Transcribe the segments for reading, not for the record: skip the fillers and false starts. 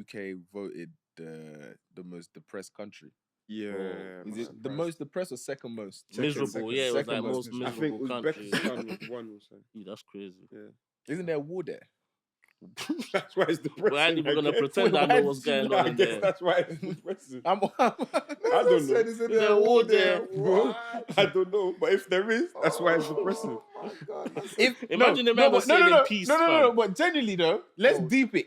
UK voted the most depressed country. Yeah. Is it the most depressed or second most? Miserable, yeah. It was like most I think miserable country. Uzbekistan was one also. Yeah, that's crazy. Yeah. Isn't there a war there? That's why it's depressing. We're not even I gonna guess. pretend I know what's going on I in guess there. that's why it's depressing. I don't know. Isn't there a war there? Bro, I don't know, but if there is, that's why it's depressing. Oh my God. Imagine the man was saying in peace, No, but genuinely though, let's deep it.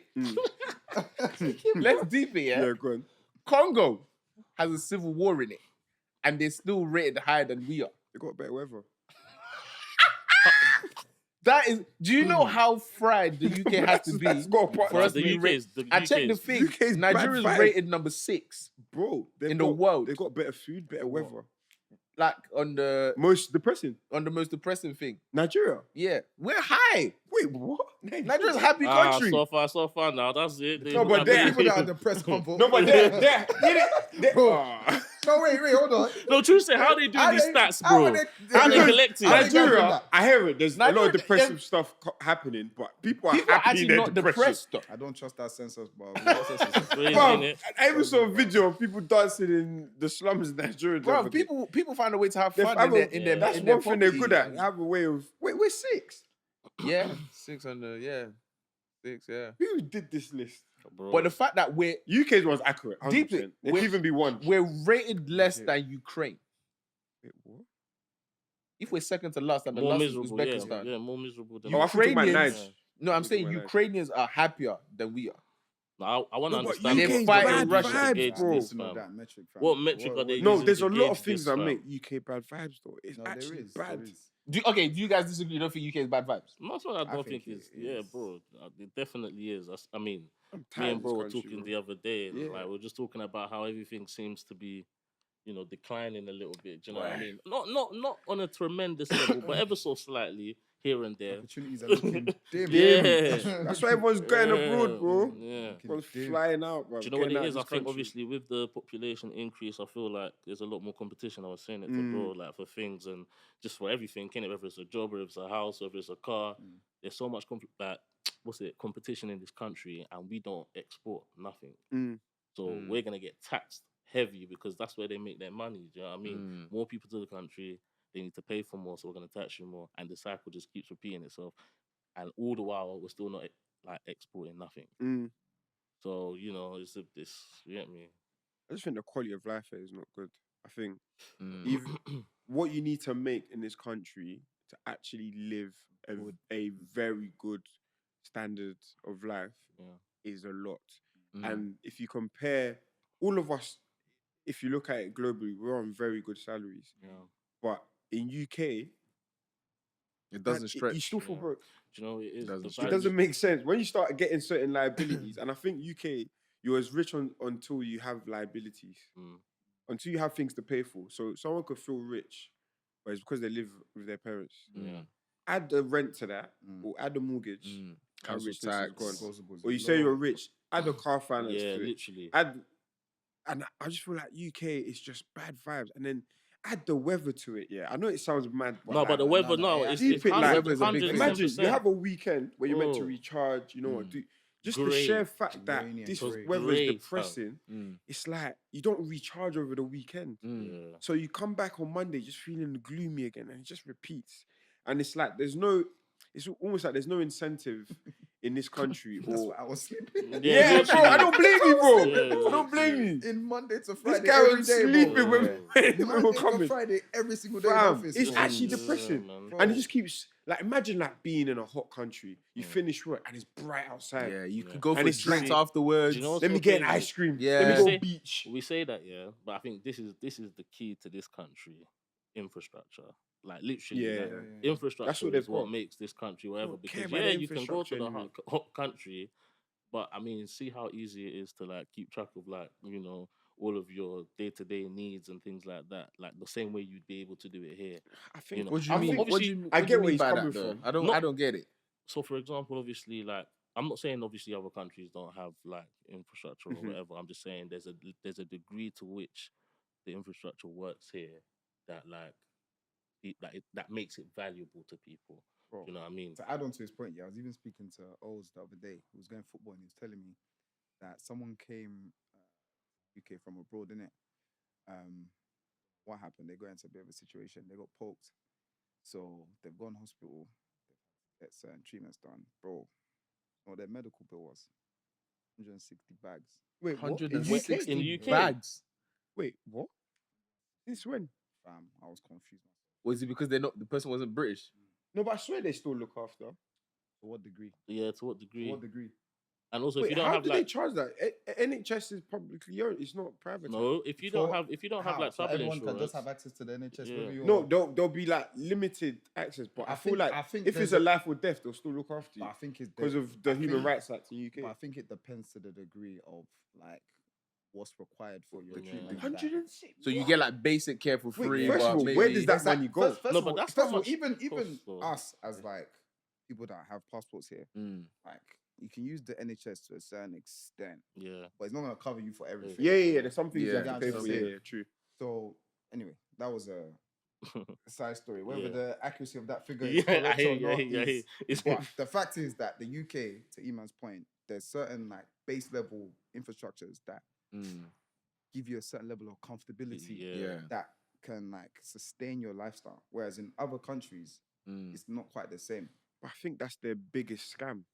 Let's deep it, yeah? Yeah, go on. Congo has a civil war in it, and they're still rated higher than we are. They got better weather. That is, do you know how fried the UK has to be for us to be rated? I checked the thing. Nigeria's rated number 6 in the world. They got better food, better weather. Like on the most depressing thing. Nigeria. Yeah, we're high. Wait, what? Nigeria's a happy country. So far now. That's it. No, but there people that are depressed come vote. No, but they're No, wait, hold on. No, true say, how they do these stats, bro? How they collect it? Nigeria, I hear it. There's a lot of depressive stuff happening, but people are actually not depressed. I don't trust that census, bro. I even saw a video of people dancing in the slums in Nigeria. Bro, people find a way to have fun in their That's one thing they're good at. Have a way of... Wait, we're 6. Yeah, 600, yeah. 6, yeah. Who did this list? Bro. But the fact that we're... UK's one's accurate, 100%. Deep it could even be 1. We're rated less than Ukraine. Wait, what? If we're second to last, and the more last miserable, is Uzbekistan. Yeah, more miserable than Ukrainians. No, I'm saying Ukrainians are happier than we are. No, I want to understand. They're fighting Russia against this, man. What metric are they? No, there's a lot of things that make UK bad vibes, though. It's actually bad. Do you guys disagree? You don't think UK is bad vibes? That's what I don't think is. Yeah, bro, it definitely is. I mean, me and bro were talking the other day. Yeah. Like, we're just talking about how everything seems to be, declining a little bit. Do you know what I mean? Not on a tremendous level, but ever so slightly here and there. Opportunities are looking dim. Yeah. That's why everyone's going abroad, bro. Yeah. Everyone's flying out, bro. Do you know what it is? I think obviously with the population increase, I feel like there's a lot more competition. I was saying it to bro, like for things and just for everything, innit? Whether it's a job, whether it's a house, whether it's a car. There's so much competition in this country, and we don't export nothing. So we're gonna get taxed heavy because that's where they make their money. Do you know what I mean? More people to the country, they need to pay for more, so we're gonna tax you more, and the cycle just keeps repeating itself. And all the while, we're still not like exporting nothing. So it's you get me. I just think the quality of life here is not good. I think even what you need to make in this country to actually live a very good standard of life is a lot. And if you compare all of us, if you look at it globally, we're on very good salaries. But in UK, it doesn't stretch. You still feel broke. Do you know what it is? It doesn't make sense. When you start getting certain liabilities, and I think UK, you're as rich until you have liabilities. Until you have things to pay for. So someone could feel rich, but it's because they live with their parents. Add the rent to that, or add the mortgage. Council tax. Or you say you're rich, add the car finance to it. Literally. And I just feel like UK is just bad vibes. And then add the weather to it, yeah. I know it sounds mad. But the weather, it's imagine you have a weekend where you're meant to recharge, just the sheer fact that this weather is depressing, it's like you don't recharge over the weekend. So you come back on Monday just feeling gloomy again, and it just repeats. And it's like it's almost like there's no incentive in this country. That's why I was sleeping. Yeah, bro, I don't blame you, bro. I don't blame you. In Monday to Friday, this guy was sleeping when we're coming. Friday, every single day in office. It's actually depressing. And it just keeps, like, imagine like being in a hot country. You finish work and it's bright outside. Yeah, you can go for drinks afterwards. Let me get an ice cream. Yeah. Let me go beach. We say that, yeah, but I think this is the key to this country. Infrastructure. Like literally, infrastructure is what makes this country whatever. Because you can go to the hot country, but I mean, see how easy it is to like keep track of like all of your day-to-day needs and things like that. Like the same way you'd be able to do it here. I think. What do you mean? I get where he's coming from. I don't get it. So, for example, obviously, like I'm not saying obviously other countries don't have like infrastructure or whatever. I'm just saying there's a degree to which the infrastructure works here that like. That makes it valuable to people. Bro, you know what I mean? To add on to his point, I was even speaking to Oz the other day, who was going football, and he was telling me that someone came UK from abroad, innit? What happened? They got into a bit of a situation. They got poked, so they've gone hospital. Get certain treatments done, bro. What their medical bill was 160 bags. Wait, what? In 160 In UK? bags. Wait, what? Since when? Fam, I was confused. Was it because the person wasn't British? No, but I swear they still look after. To what degree? Yeah, to what To degree? what degree? And also, if Wait, you don't how have do like they charge that? NHS is publicly owned. It's not private. no, if you don't have like So travel everyone can insurance, just have access to the NHS. Yeah. whether you're- No, there'll be like limited access, but I feel like if it's there's a life or death, they'll still look after you But I think it's because of the Human Rights Act in But I UK. think it depends to the degree of like what's required for your Yeah. treatment. 106. So you get like basic care for free. first of but all, maybe... where does that money go? First No, of but all, that's first how of all, much even costs, though. us as like people that have passports here, Mm. like you can use the NHS to a certain extent, yeah, but it's not gonna cover you for everything. Yeah. There's some things you Yeah. have to pay for. Yeah. Yeah, true. So anyway, that was a side story. Whether Yeah. the accuracy of that figure yeah. is correct I hear or you. not I hear you. is, but the fact is that the UK, to Iman's point, there's certain like base level infrastructures that Mm. give you a certain level of comfortability Yeah. that can like sustain your lifestyle. Whereas in other countries, Mm. it's not quite the same. But I think that's their biggest scam.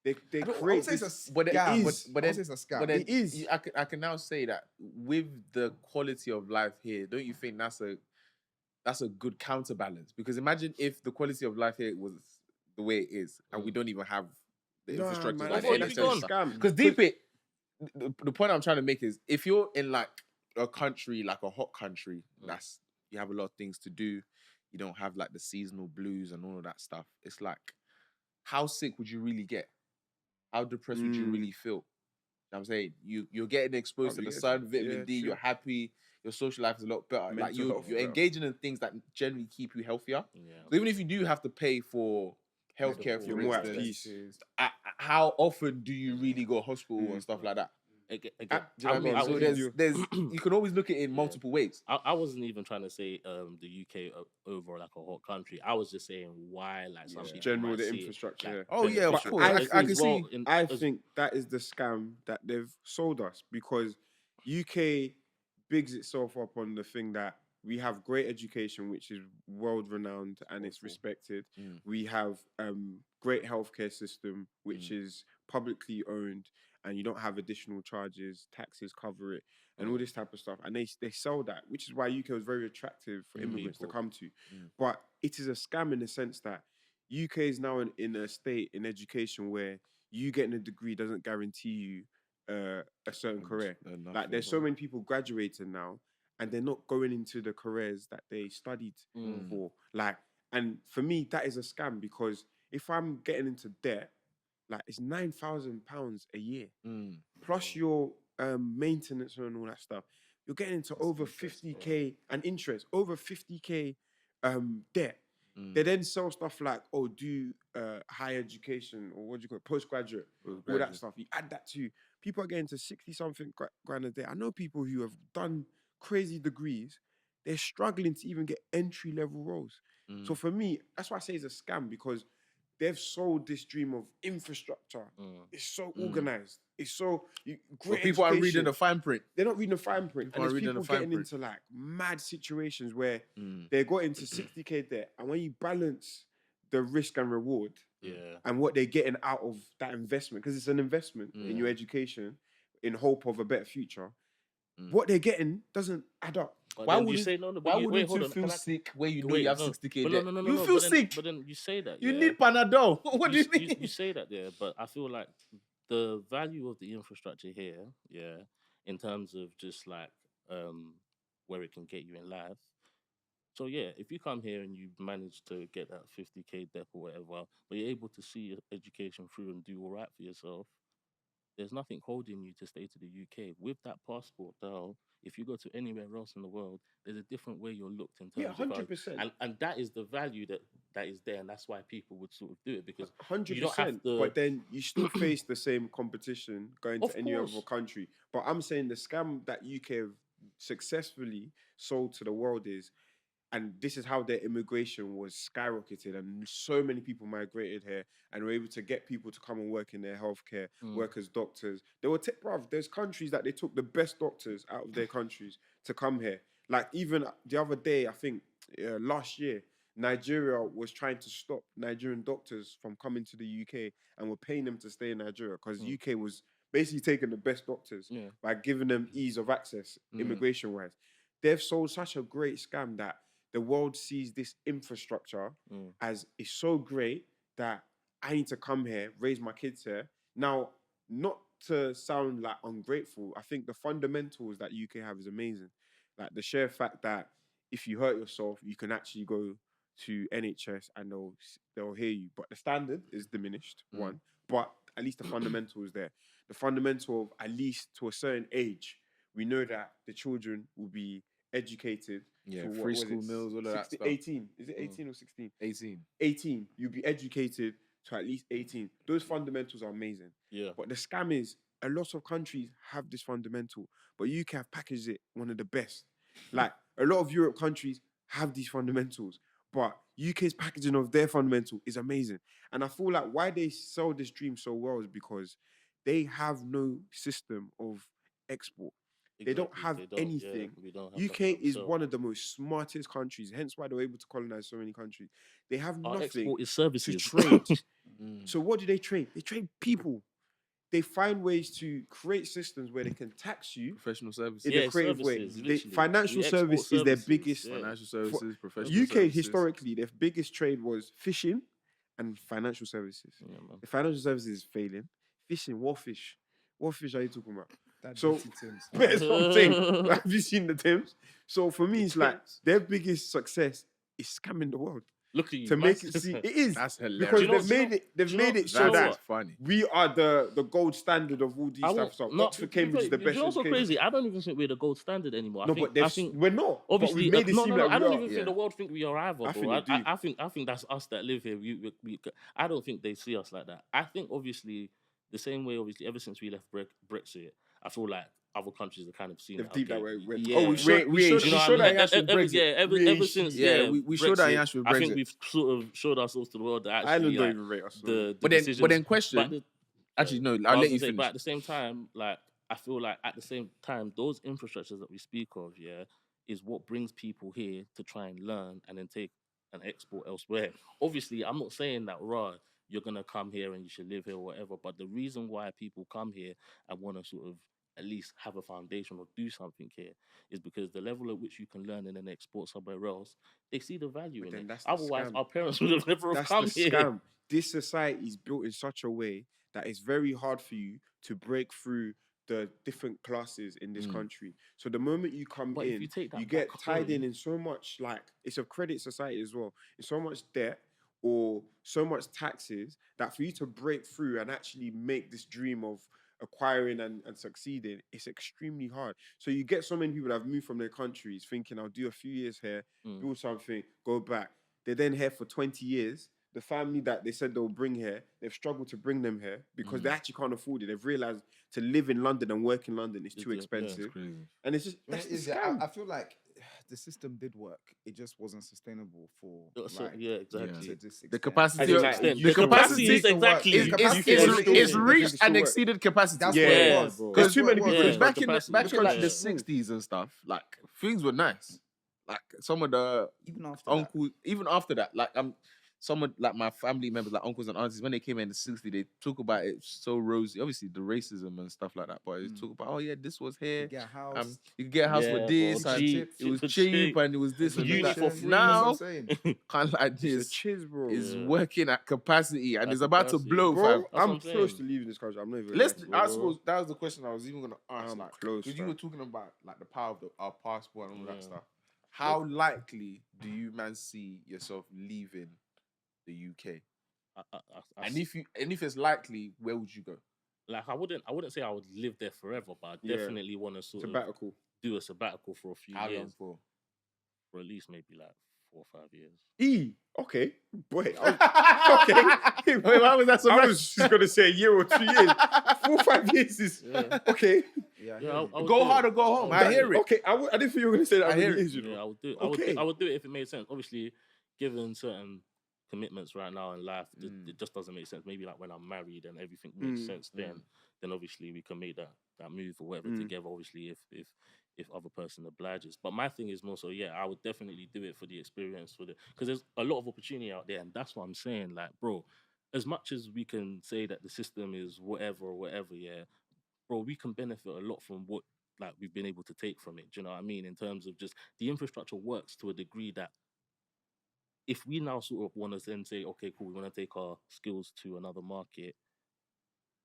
They I create would say this. it's a But it scam. is, but I then- would say it's a scam. But then It is. I can now say that with the quality of life here, don't you think that's a good counterbalance? Because imagine if the quality of life here was the way it is, and we don't even have the Nah, infrastructure. man, I I think think that's that's a a scam. Because deep it, the point I'm trying to make is if you're in like a country, like a hot country, that's you have a lot of things to do, you don't have like the seasonal blues and all of that stuff. It's like, how sick would you really get? How depressed would you really feel? You know what I'm saying you're getting exposed to the sun, vitamin D. true. You're happy. Your social life is a lot better. Like Mental health you're better. engaging in things that generally keep you healthier. Yeah. So even if you do have to pay for healthcare, You're for more at instance, peace. how often do you really go to hospital and stuff like that? Again, Do you know what I mean? I So was- there's you can always look at it in multiple ways. I wasn't even trying to say the UK over like a hot country. I was just saying why like some people General might the see it, infrastructure. like, Yeah. Oh yeah, of beneficial. course. I I can as well see. in- I as- think that is the scam that they've sold us because UK bigs itself up on the thing that we have great education, which is world renowned and it's respected. Mm. We have great healthcare system, which is publicly owned, and you don't have additional charges, taxes cover it, and all this type of stuff. And they sell that, which is why UK was very attractive for immigrants to come to. But it is a scam in the sense that UK is now in a state in education where you getting a degree doesn't guarantee you a certain career. Like there's so many people graduating now, and they're not going into the careers that they studied for. Like, and for me, that is a scam because if I'm getting into debt, like it's £9,000 a year plus your maintenance and all that stuff. You're getting into over 50k and interest, over 50k debt. They then sell stuff like, oh, do higher education or what do you call it, postgraduate, all that stuff. You add that to people are getting to 60 something grand a day. I know people who have done crazy degrees, they're struggling to even get entry level roles. So for me, that's why I say it's a scam because they've sold this dream of infrastructure. It's so organized. It's so great. People are reading education. the fine print. They're not reading the fine print. People And are there's reading the people fine getting print. into like mad situations where they got into 60k debt. And when you balance the risk and reward and what they're getting out of that investment, because it's an investment in your education in hope of a better future, what they're getting doesn't add up. But Why then would you you say no? Why Wait, wouldn't hold you on. feel Can I- sick when you know Wait, you have no, 60k but debt? no, You but feel then- sick. But then you say that You yeah. need Panadol. What do you you mean? say that there, but I feel like the value of the infrastructure here, in terms of just like where it can get you in life. So yeah, if you come here and you manage to get that 50k debt or whatever, but you're able to see your education through and do all right for yourself, there's nothing holding you to stay to the UK. With that passport, though, if you go to anywhere else in the world, there's a different way you're looked in terms Yeah, of value. 100%. And that is the value that is there, and that's why people would sort of do it because 100%. you don't have to. But then you still face the same competition going Of to any course. other country. But I'm saying the scam that UK have successfully sold to the world is and this is how their immigration was skyrocketed, and so many people migrated here, and were able to get people to come and work in their healthcare, work as doctors. They were, bruv, there's countries that they took the best doctors out of their countries to come here. Like even the other day, I think last year, Nigeria was trying to stop Nigerian doctors from coming to the UK and were paying them to stay in Nigeria because UK was basically taking the best doctors by giving them ease of access, immigration-wise. They've sold such a great scam that the world sees this infrastructure as it's so great that I need to come here, raise my kids here. Now, not to sound like ungrateful, I think the fundamentals that UK have is amazing. Like the sheer fact that if you hurt yourself, you can actually go to NHS and they'll hear you. But the standard is diminished, one. But at least the fundamental is there. The fundamental of at least to a certain age, we know that the children will be educated. Yeah, to free school meals, all of that stuff. 18. Is it 18 or 16? 18. 18. You'll be educated to at least 18. Those fundamentals are amazing. Yeah. But the scam is a lot of countries have this fundamental, but UK have packaged it one of the best. Like a lot of Europe countries have these fundamentals, but UK's packaging of their fundamental is amazing. And I feel like why they sell this dream so well is because they have no system of export. They don't have anything. We don't have UK is one of the most smartest countries, hence why they're able to colonize so many countries. They have Our nothing export is to services. trade. So what do? They trade people. They find ways to create systems where they can tax you Professional services. in a creative way. services, literally. Financial We export service is their services, biggest. yeah. Financial services, professional UK services. historically, their biggest trade was fishing and financial services. Yeah, man. The financial services is failing. Fishing, what fish? What fish are you talking about? That So- dirty Tim's. That's what I'm saying. Have you seen the Thames? So for me, it's like their biggest success is scamming the world Look at you. to make man. it see. It is That's because hilarious. Do you know- they've made it do so you know that what? funny. we are the gold standard of all these I stuff. won't- So no, Oxford, Cambridge is the do best. you know what's so education. crazy? I don't even think we're the gold standard anymore. No, I but think we're not. obviously, but we've made it no, seem no, like I we don't are. even think the world think we are either, I bro. think they do. I think that's us that live here. I don't think they see us like that. I think obviously the same way. Obviously, ever since we left Brexit, I feel like other countries are kind of seen They've it. deep that okay. way. When, Yeah. oh, we showed we that You know what I mean? Yash with Brexit. Ever since we showed that Brexit, Yash with I think Brexit. we've sort of showed ourselves to the world that actually Ireland don't like, even rate us. the But decisions. then question. Actually, no, I I'll was let gonna you say, finish. but at the same time, like I feel like at the same time, those infrastructures that we speak of, is what brings people here to try and learn and then take and export elsewhere. Obviously, I'm not saying that you're gonna come here and you should live here or whatever, but the reason why people come here and want to sort of at least have a foundation or do something here is because the level at which you can learn and then export somewhere else, they see the value But in then it. that's the Otherwise, scam. our parents would have never have That's come the here. scam. This society is built in such a way that it's very hard for you to break through the different classes in this country. So the moment you come But if in, you take that you get back tied home- in so much, like it's a credit society as well. It's so much debt or so much taxes that for you to break through and actually make this dream of acquiring and succeeding, it's extremely hard. So you get so many people that have moved from their countries thinking, I'll do a few years here, build something, go back. They're then here for 20 years. The family that they said they'll bring here, they've struggled to bring them here because they actually can't afford it. They've realized to live in London and work in London is too Yeah, expensive. Crazy. And it's just, You know that's what the it is, yeah, scam. I feel like the system did work. It just wasn't sustainable for So, like, yeah, exactly. to this The extent. capacity, As in, of, like, Extent. you The can- capacity capacity is exactly. is, capacity is, is is, still- is I think reached it's still and work. exceeded capacity. That's Yeah, what it was. bro. There's too That's many what it people was. Yeah. back in capacity. back in like the Yeah. 60s and stuff, like things were nice. Like some of the Even after that. uncles, even after that, like someone like my family members, like uncles and aunties, when they came in the 60s, they talk about it so rosy. Obviously, the racism and stuff like that, but they talk about, oh yeah, this was here. Get a house. You could get a house Yeah, for bro, this, and cheap, it was cheap, cheap, and it was this and Uni that. for free. Now, That's what I'm saying. kind of like It's a this chiz, bro. is Yeah. working at capacity and At is about to capacity. blow. Bro, fam. That's what I'm I'm close saying. to leaving this country. I'm not even. Let's. gonna lie I to you. suppose that was the question I was even gonna ask. I'm Like, close, because you fam. were talking about like the power of our passport and all that Yeah. stuff. How likely do you man see yourself leaving the UK? And if it's likely, where would you go? like I wouldn't say I would live there forever, but I Yeah. definitely want to sort of Sabbatical. do a sabbatical for a few How long years, for? for at least maybe like 4 or 5 years. Okay, boy. Okay. Wait, why was that so I much? was just gonna say a year or 2 years. 4 or 5 years is Yeah. okay. Yeah, Yeah, Yeah, I would Go do hard it. or go home. I I would hear do it. Okay, I didn't think you were going to say that. I hear really it. is, you know. Yeah, I would do it. Okay. I would do it if it made sense. Obviously, given certain commitments right now in life, it just doesn't make sense. Maybe like when I'm married and everything makes sense, then obviously we can make that move or whatever together. Obviously, if other person obliges. But my thing is more so, yeah, I would definitely do it for the experience, because there's a lot of opportunity out there, and that's what I'm saying. Like, bro, as much as we can say that the system is whatever or whatever, yeah, bro, we can benefit a lot from what like we've been able to take from it. Do you know what I mean? In terms of just the infrastructure works to a degree that if we now sort of want to then say, okay, cool, we want to take our skills to another market,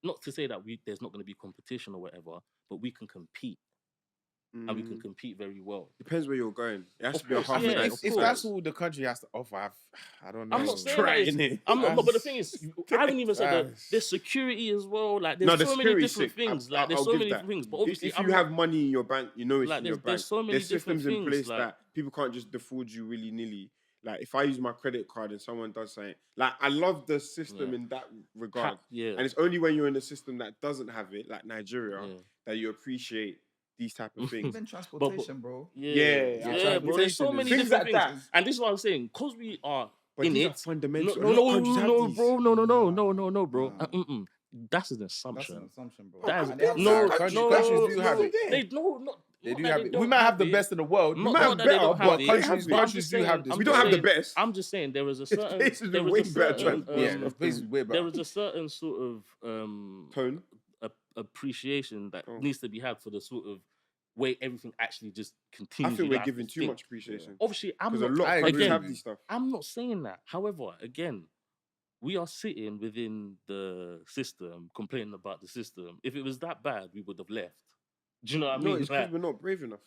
not to say that there's not going to be competition or whatever, but we can compete. And we can compete very well. Depends where you're going. It has Of to be a course, half yeah, night. of If course. that's all the country has to offer, I don't know. I'm not saying try, that it's, innit? I'm not, no, but the thing is, I haven't even said that there's security as well. Like, there's the so many security's different sick. things. I'll There's so give many that. different things. But obviously, if you have money in your bank, you know it's like, in your bank. there's so many There's different systems in things, place like- that people can't just defraud you willy nilly. Like if I use my credit card and someone does something, like I love the system in that regard. Yeah. And it's only when you're in a system that doesn't have it, like Nigeria, that you appreciate these type of things. Even transportation, bro. Yeah, bro. There's so many things different like things. that. And this is what I'm saying. Because we are But in these are it. fundamental. No, A lot of countries have these. bro. No, bro. That's an assumption. That's an assumption, bro. That is And they have no, that. countries no, do have it. They don't. They not do that have they it. don't We might have the it. best in the world. Not might have that they don't better, have but it. countries- But I'm countries just do saying- have this. I'm We just don't have the saying- best. I'm just saying there is a certain. This is there way is a better certain. transport. This is way better. There is a certain sort of Tone. appreciation that needs to be had for the sort of way everything actually just continues. I think You we're have giving to too think. much appreciation. Obviously, I'm Because a not. lot of countries again, have these stuff. I'm not saying that. However, again, we are sitting within the system, complaining about the system. If it was that bad, we would have left. Do you know what I No, mean? it's because we're not brave enough.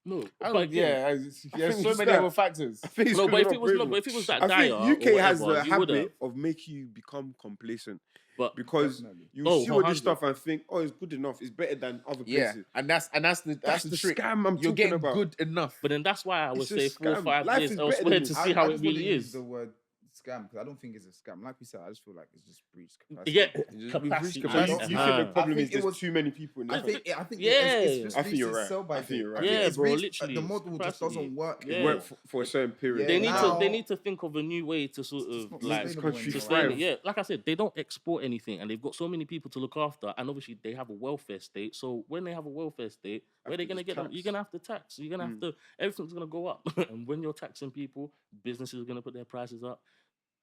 No, I but don't- again, there's think so it's many that. other factors. I think it's no, 'cause but if we're it not was brave no, enough. but if it was that I dire, think or UK has whatever, the you would have. habit of making you become complacent. But Because Definitely. you Oh, see all 100. this stuff and think, oh, it's good enough. It's better than other Yeah, places. and that's the the trick. scam I'm You're talking getting about. good enough. But then that's why I would It's a say 4 or scam. 5 Life years is better elsewhere than to this. see how I it just wouldn't really use is. the word scam because I don't think it's a scam. Like we said, I just feel like it's just breach capacity. Yeah, We've capacity. reached So you capacity. think the problem think is it there's was- too many people in I the think it's Yeah. just I think you're reached its right. sell-by I think date. you're right. think Yeah, it's bro, reached- literally, the it's model just capacity. doesn't work. Yeah. It anymore. worked for a certain period. Yeah, They need now- to think of a new way to sort It's of not like sustainable country anymore. sustain it. thrive. Yeah, like I said, they don't export anything, and they've got so many people to look after, and obviously they have a welfare state. So when they have a welfare state, where they're gonna just get them? You're tax. gonna have to tax. You're gonna have to. Everything's gonna go up, and when you're taxing people, businesses are gonna put their prices up.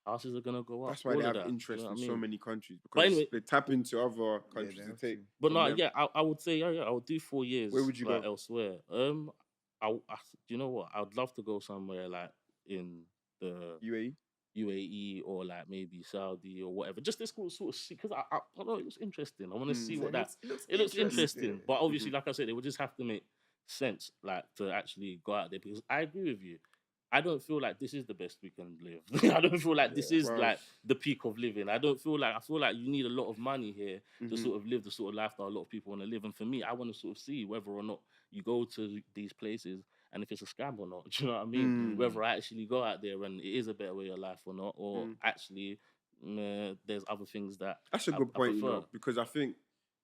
Houses are gonna go up. That's why all they of have that, interest you know in what I so mean? many countries But because anyway- they tap into other countries they to have take. to. But from no, them. yeah, I would say, I would do 4 years. Where would you like, go? elsewhere? You know what? I'd love to go somewhere like in the UAE. UAE or like maybe Saudi or whatever. Just this sort of see because I don't know, it looks interesting. I want to see what that. It looks interesting, but obviously, like I said, it would just have to make sense, like to actually go out there. Because I agree with you. I don't feel like this is the best we can live. I don't feel like this is Bro. like the peak of living. I feel like you need a lot of money here to sort of live the sort of lifestyle a lot of people want to live. And for me, I want to sort of see whether or not you go to these places and if it's a scam or not. Do you know what I mean? Whether I actually go out there and it is a better way of life or not, or actually there's other things that That's a I good point, you prefer. know, because I think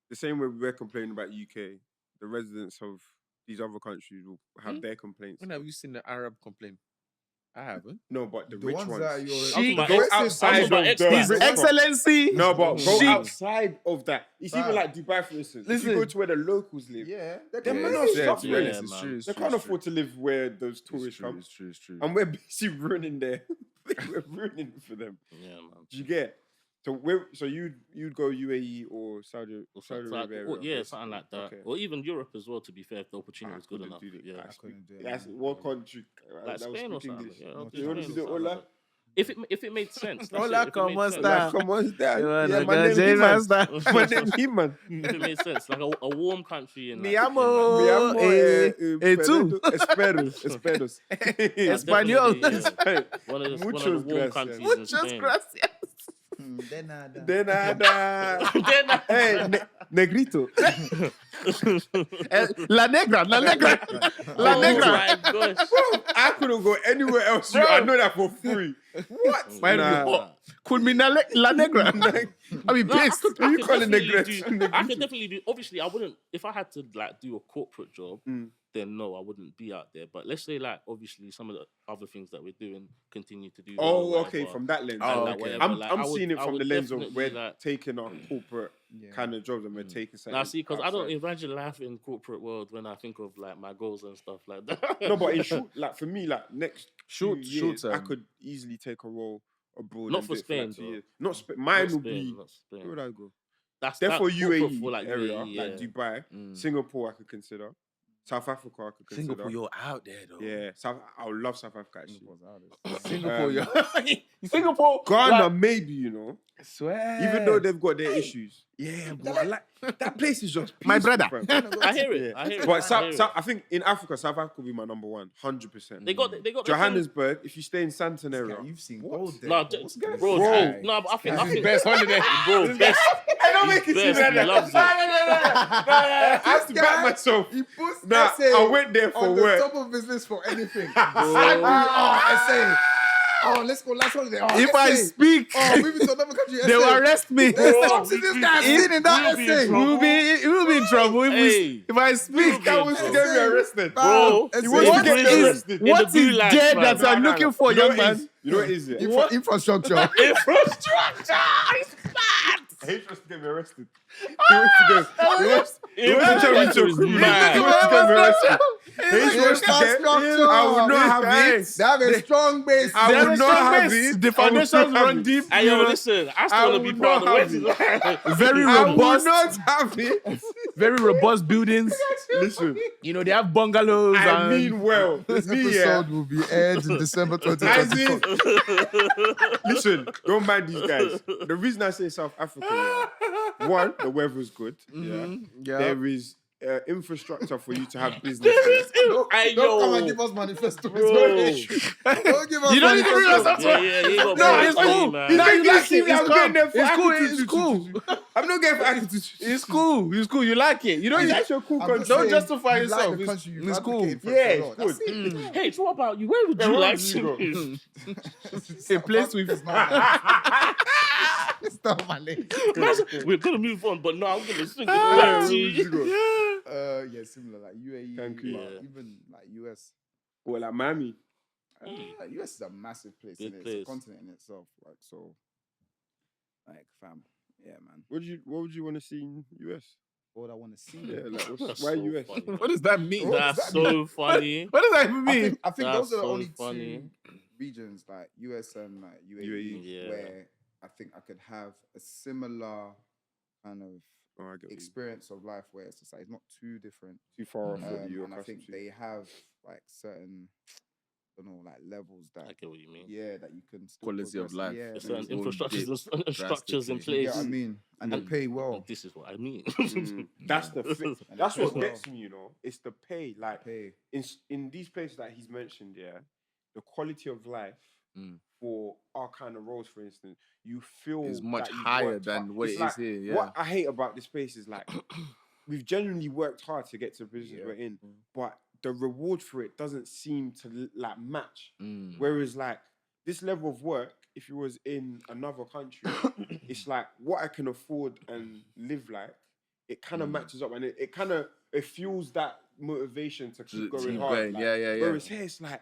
the same way we're complaining about UK, the residents of these other countries will have their complaints. When have you seen the Arab complain? I haven't. No, but the The rich ones ones. that you're She go aggressive- outside about of the His rich Excellency. No, but go She- outside of that. It's even Fam. like Dubai, for instance. If Listen. you go to where the locals live, Yeah, Them yeah, men it's- are Yeah, suffering. to be honest, Yeah, it's man. true. It's they true, can't it's true. afford to live where those It's tourists true. come. It's true. It's true. And we're busy ruining their, we're ruining it for them. Yeah, man. Do you get? So you'd go UAE or Saudi Arabia? Yeah, something like that. Okay. Or even Europe as well, to be fair, if the opportunity I was good couldn't enough. do that. Yeah. I couldn't do it, That's man. what country? Like that was Spain or speak something. English. Yeah, I'll do You want Spain to or do something like Ola? that. If it made sense. that's Hola, it, if it made ¿cómo sense. está? Come on, Dad. You wanna Yeah, my go name J He-Man. Master? My name He-Man. If it made sense, like a warm country in Mi like, amo. Mi amo, tú. Esperos. Español. one of the Muchos warm gracias. countries in Muchas Spain. gracias. De nada. De nada. Hey, negrito. La Negra, La Negra, La Oh Negra. my gosh. I couldn't go anywhere else. Bro. I know that for free. What? Why Nah. what? Could be La Negra. I mean, No, I pissed. could, Who I you could calling definitely do. negress? I could definitely do. Obviously, I wouldn't. If I had to like do a corporate job, Mm. then no, I wouldn't be out there. But let's say like obviously some of the other things that we're doing continue to do. Well or Oh, okay, whatever, from that lens. and, Oh, like, okay. whatever, I'm like, I would- seeing it I from the would lens of definitely, we're like, taking our corporate Yeah. kind of jobs and we're taking something. now see, because I don't outside. imagine life in corporate world when I think of like my goals and stuff like that. No, but in short, like for me, like next Short- 2 years, short I term. could easily take a role abroad. Not and for do it Spain, like 2 though. years. Not Spain. Mine Not will Spain, be. not Spain. Where would I go? That's Therefore, that corporate UAE for, like, area, UAE, like yeah. Dubai, Mm. Singapore, I could consider. South Africa, I could consider. Singapore, you're out there though. Yeah, I would love South Africa actually. Singapore's out. Singapore, Um, you're Singapore. Ghana, like, maybe, you know, I swear. even though they've got their issues. Yeah, but I like that place is just My peaceful, brother. fam. I hear it. Yeah. I hear it. But I hear it. I think in Africa, South Africa will be my number one, 100%. They got their thing. Johannesburg, if you stay in Santon area, You've seen What? gold there. No, bro. What's bro, going Bro. on? no, but I think, This is best holiday. bro, best. I don't make it He's seem best, like he that. loves it. I have to back myself. He puts Nah, essay I went there for on the work. top of his list for anything. Essay. Oh, let's go last holiday. Oh, If I essay. speak, Oh, moving to another country. they will essay. arrest me. There's something this guy has seen in that we'll be in essay. trouble. We'll be in trouble if, Hey. if I We'll speak. be That in was to trouble. get me arrested. Bro, Essay. He wants to What get me is arrested. what In the blue is lights, dead man. that I'm looking for, You know young what it man? is? You know what is it? Infrastructure. Infrastructure is bad. He wants to get me arrested. He wants to turn me into a Infrastructure is criminal. mad. He wants to get me arrested. He wants to get. Infrastructure. I will not have Hey. it. They have a strong base. I There will is not some have base. it. The I will foundations not have run it. deep. Hey, you yo, know. listen, I I still want to be will part of the not wedding. Very I will robust, not have it. very robust buildings. Listen, You know, they have bungalows. I and mean well. This Me, yeah. episode will be aired in December As 2024. in, listen, don't mind these guys. The reason I say South Africa, yeah, one, the weather's good. yeah. There is infrastructure for you to have business. there. Hey, Don't come yo. and give us manifesto. Bro. Don't give us You don't need to bring manifesto. us up. Yeah, you got No, money, it's cool. man. Now you making it like seem it. like It's I'm going there for It's cool. attitude. It's cool. I'm not getting for attitude. It's cool. It's cool. You like it. You don't. It's actually a cool I'm country. just Don't saying, justify you yourself. Like the It's- country you've it's cool. advocated for Yeah, so long. it's That's good. it. Hey, so what about you? Where would Yeah, you where like would you to go? A place with. It's not my name. We're gonna move on, but no, I'm gonna swing it Where back to would you you. go? Yeah, similar like UAE, Thank you. but Yeah. even like US. Or like Miami. US is a massive place, Big and it's place. a continent in itself. Like so, like fam, yeah, man. What would you want to see in US? What would I want to see? Yeah, like That's why so US? funny. What does that mean? What That's does that so funny. What does that even mean? I think That's those are the so only funny. two regions, like US and like UAE, UAE. Yeah. where I think I could have a similar kind of Oh, I get what you- experience of life where it's just like it's not too different. too far off what you're And I think accustomed to. they have like certain, I don't know, like levels I that get what you mean. yeah that you can still Quality of progress. life. Yeah, There's man. certain all infrastructures dip and structures in drastically. Yeah, place. I mean, and they And- pay well. And this is what I mean. That's the thing. And That's they pay what well. gets me, you know. It's the pay. Like Pay. in these places that he's mentioned, yeah, the quality of life Mm. for our kind of roles, for instance, you feel It's much that you've higher worked than hard. what It's it is here, yeah. What I hate about this place is like we've genuinely worked hard to get to the position Yeah. we're in, but the reward for it doesn't seem to like match. Mm. Whereas like this level of work, if you was in another country, it's like what I can afford and live like. It kind of matches up, and it kind of it fuels that motivation to keep going hard. Like, Yeah. Whereas here, it's like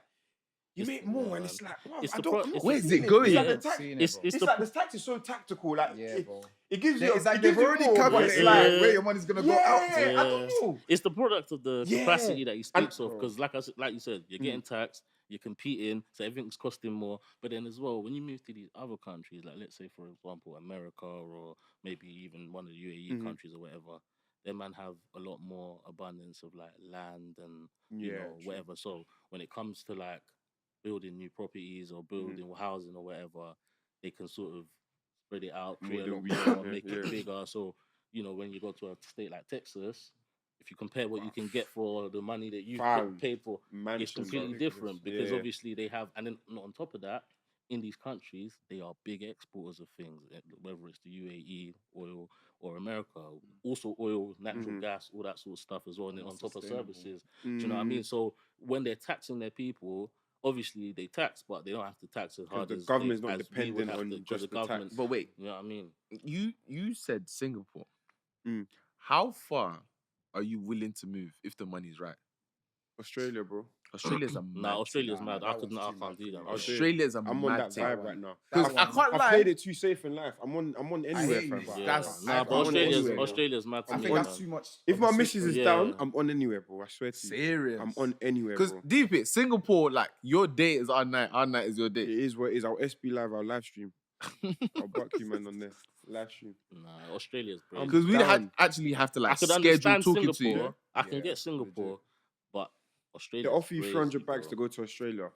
you It's- make more, yeah, and man. it's like, wow, It's I the don't. pro- I'm not it's- Where's feeling it going? It's like Yeah, the tax. seeing it, It's bro. It's the like the tax is so tactical. Like Yeah, bro. it gives Yeah, you. it's like it they've gives you already more, but calculated it's like like where your money's gonna go yeah, out to. I Yeah. don't know. It's the product of the Yeah. capacity that he speaks of. Bro. Because, like you said, you're getting taxed, you're competing, so everything's costing more. But then as well, when you move to these other countries, like let's say for example America or maybe even one of the UAE countries or whatever, them man have a lot more abundance of like land and you Yeah, know true. whatever. So when it comes to like building new properties or building housing or whatever, they can sort of spread it out, create a lot more, make it bigger. So you know when you go to a state like Texas, if you compare what you can get for the money that you've Fam, paid for, it's mansions completely are different because Yeah. obviously they have, and then not on top of that, in these countries they are big exporters of things, whether it's the UAE oil or America. Also, oil, natural Mhm. gas, all that sort of stuff as well, and then More on top of sustainable. services. Do you know what I mean? So when they're taxing their people, obviously they tax, but they don't have to tax as Because hard the as government's not as we would dependent have on to, because the just the tax. government. But wait, You know what I mean? you said Singapore. Mm. How far are you willing to move if the money's right? Australia, bro. Australia's a Nah, mad Australia's Nah, mad. that one's I too can't mad do for that. me. I'll say it. Australia's a I'm on mad that thing. vibe right now. Because That I one- can't I've lie. played it too safe in life. I'm on I anywhere, hear you, fam. but Yeah, That's- nah, but I'm on Australia's anywhere, bro. Australia's mad to I me. think that's man. too much. If of my a missus is spectrum. Yeah. down, I'm on anywhere, bro. I swear to you. Serious. I'm on anywhere, Because bro. deep it, Singapore, like your day is our night is your It day. is what it is. I'll SB live. I'll live stream. I'll buck you, man, on there. Live stream. Nah, Australia's brave. I'm Because we down. actually have to I like could schedule understand talking Singapore. to you. I can Yeah, get Singapore, but They Australia. offer you 300 bags to go to Australia